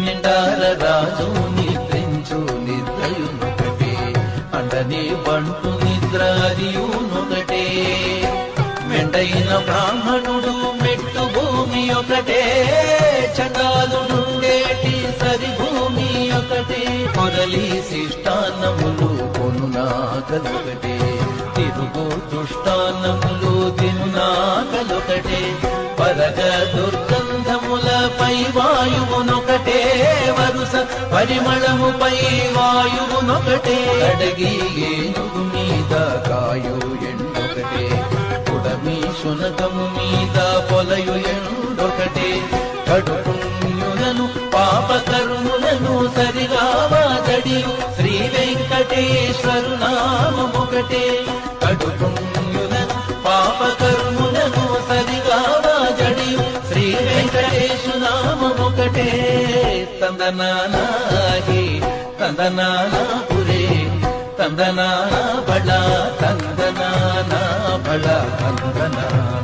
నిండార రాజు నిద్రించు నిద్రయునొకటే, అండని బంటు నిద్ర అదియునొకటే. మెండైన బ్రాహ్మణుడు మెట్టు భూమి ఒకటే, చండాలుడుండేటి సరి భూమి ఒకటే. మొదలి శిష్టాన్నములు కొనునాకలొకటే, తిరుగు దుష్టాన్నములు తినునాకలొకటే. పరగ దుర్గంధములపై వాయువునొకటే, వరుస పరిమళముపై వాయువునొకటే. అడగి ఏనుగు మీద కాయు ఎండొకటే, కుడమి శునకము మీద పొలయు ఎండొకటే. కడుపుణ్యులను పాపకర్ములను సరిగా వాదడియు శ్రీ వెంకటేశ్వరు నామమొకటే. కడుపుణ్యులను పాపకర్ములను సరిగా వాదడియు శ్రీ వెంకటేశు నామమొకటే. తందనానాహి తందనానాపురే, తందనా బళ తందనా బళ తందనా.